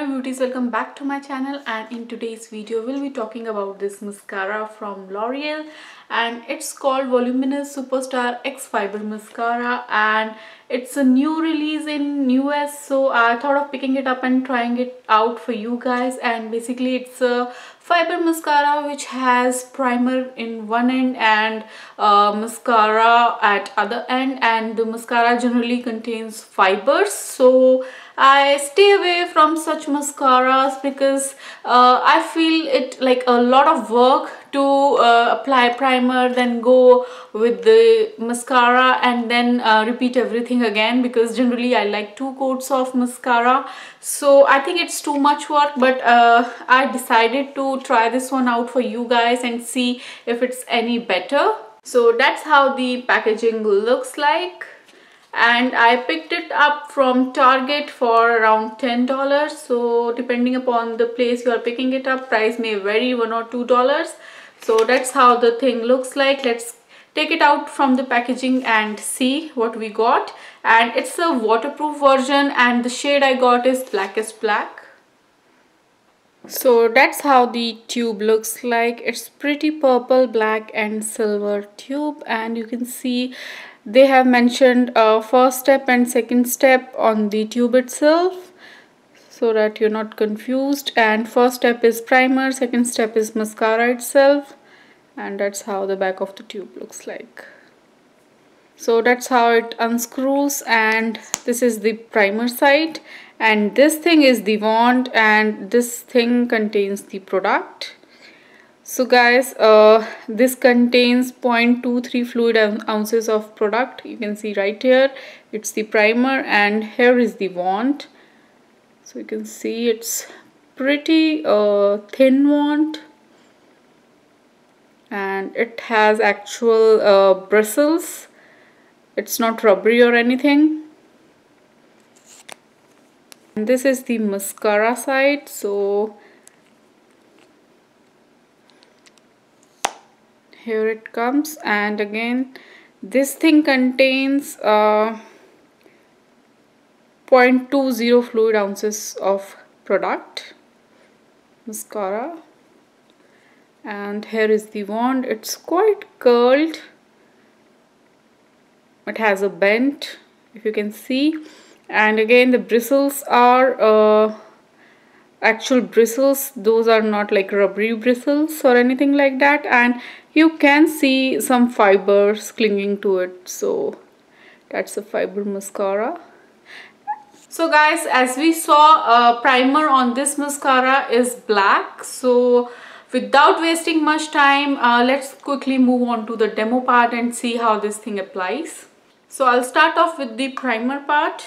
Hi beauties, welcome back to my channel, and in today's video we'll be talking about this mascara from L'Oreal, and it's called Voluminous Superstar X Fiber Mascara, and it's a new release in US, so I thought of picking it up and trying it out for you guys. And basically it's a fiber mascara which has primer in one end and mascara at other end, and the mascara generally contains fibers, so I stay away from such mascaras because I feel it like a lot of work to apply primer, then go with the mascara and then repeat everything again, because generally I like 2 coats of mascara, so I think it's too much work. But I decided to try this one out for you guys and see if it's any better. So that's how the packaging looks like, and I picked it up from Target for around $10. So depending upon the place you are picking it up, price may vary $1 or $2. So that's how the thing looks like. Let's take it out from the packaging and see what we got. And it's a waterproof version, and the shade I got is Blackest Black. So that's how the tube looks like. It's pretty purple, black and silver tube, and you can see they have mentioned first step and second step on the tube itself, so that you're not confused. And first step is primer, second step is mascara itself, and that's how the back of the tube looks like. So that's how it unscrews, and this is the primer side, and this thing is the wand, and this thing contains the product. So guys, this contains 0.23 fluid ounces of product. You can see right here it's the primer, and here is the wand. So you can see it's pretty thin wand, and it has actual bristles. It's not rubbery or anything. And this is the mascara side. So here it comes, and again this thing contains 0.20 fluid ounces of product, mascara. And here is the wand. It's quite curled, it has a bend, if you can see. And again the bristles are actual bristles, those are not like rubbery bristles or anything like that, and you can see some fibers clinging to it. So that's a fiber mascara. So guys, as we saw, primer on this mascara is black. So without wasting much time, let's quickly move on to the demo part and see how this thing applies. So I'll start off with the primer part.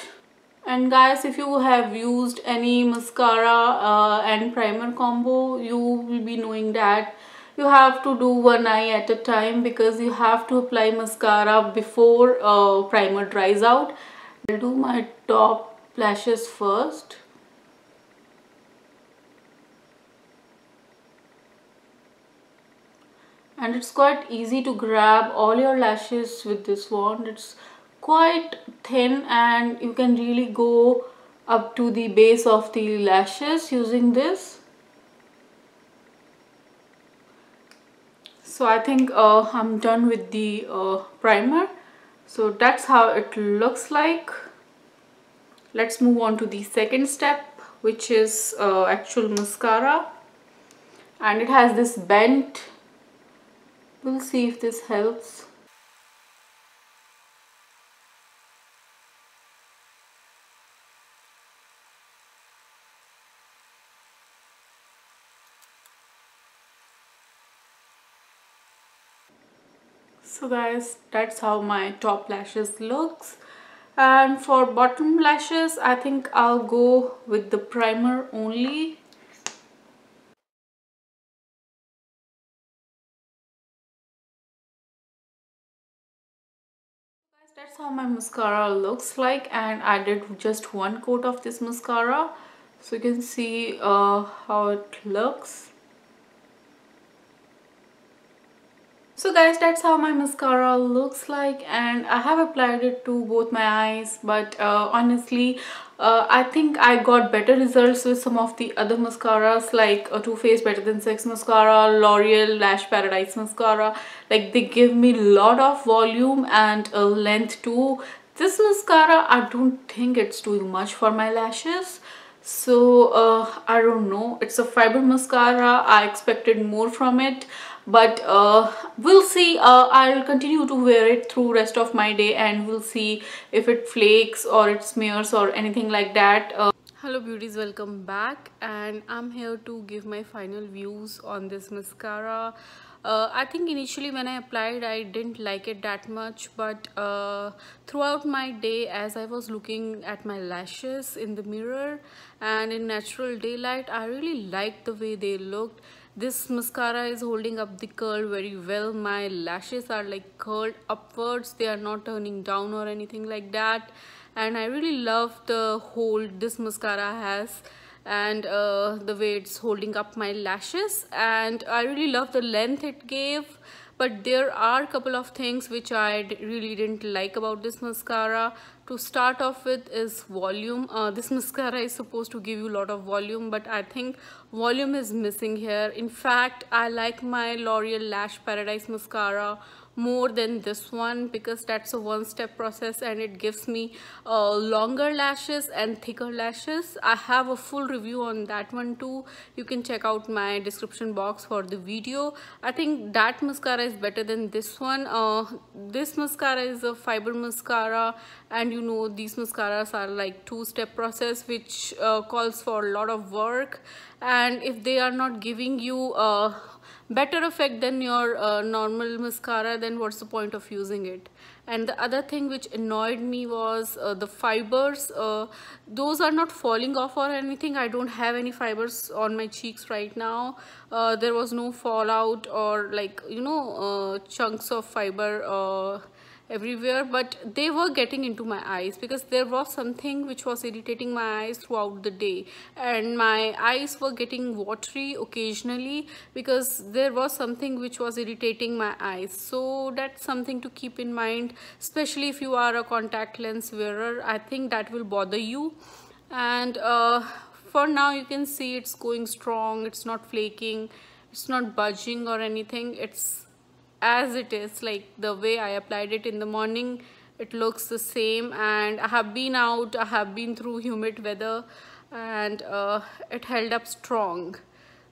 And guys, if you have used any mascara and primer combo, you will be knowing that you have to do one eye at a time, because you have to apply mascara before primer dries out. I'll do my top lashes first. And it's quite easy to grab all your lashes with this wand. It's quite thin, and you can really go up to the base of the lashes using this. So I think I'm done with the primer. So that's how it looks like. Let's move on to the second step, which is actual mascara, and it has this bend. We'll see if this helps. So guys, that's how my top lashes looks. And for bottom lashes, I think I'll go with the primer only. Guys, that's how my mascara looks like, and I did just 1 coat of this mascara. So you can see how it looks. So guys, that's how my mascara looks like, and I have applied it to both my eyes, but honestly I think I got better results with some of the other mascaras like Too Faced Better Than Sex mascara, L'Oreal Lash Paradise mascara. Like, they give me a lot of volume and length too. This mascara, I don't think it's doing much for my lashes. So I don't know, it's a fiber mascara. I expected more from it, but we'll see. I'll continue to wear it through rest of my day, and we'll see if it flakes or it smears or anything like that. Hello beauties, welcome back, and I'm here to give my final views on this mascara. I think initially when I applied I didn't like it that much, but throughout my day, as I was looking at my lashes in the mirror and in natural daylight, I really liked the way they looked. This mascara is holding up the curl very well. My lashes are like curled upwards, they are not turning down or anything like that, and I really love the hold this mascara has, and the way it's holding up my lashes, and I really love the length it gave. But there are a couple of things which I really didn't like about this mascara. To start off with is volume. This mascara is supposed to give you a lot of volume, but I think volume is missing here. In fact, I like my L'Oreal Lash Paradise mascara more than this one, because that's a one-step process and it gives me longer lashes and thicker lashes. I have a full review on that one too. You can check out my description box for the video. I think that mascara is better than this one. This mascara is a fiber mascara, and you know these mascaras are like two-step process which calls for a lot of work, and if they are not giving you better effect than your normal mascara, then what's the point of using it? And the other thing which annoyed me was the fibers. Those are not falling off or anything. I don't have any fibers on my cheeks right now. There was no fallout or like, you know, chunks of fiber everywhere, but they were getting into my eyes because there was something which was irritating my eyes throughout the day, and my eyes were getting watery occasionally because there was something which was irritating my eyes. So that's something to keep in mind, especially if you are a contact lens wearer. I think that will bother you. And for now you can see it's going strong, it's not flaking, it's not budging or anything. It's as it is, like the way I applied it in the morning, it looks the same. And I have been out, I have been through humid weather, and it held up strong.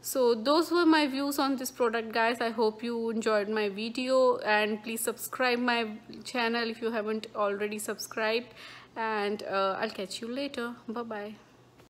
So those were my views on this product, guys. I hope you enjoyed my video, and please subscribe my channel if you haven't already subscribed, and I'll catch you later. Bye bye.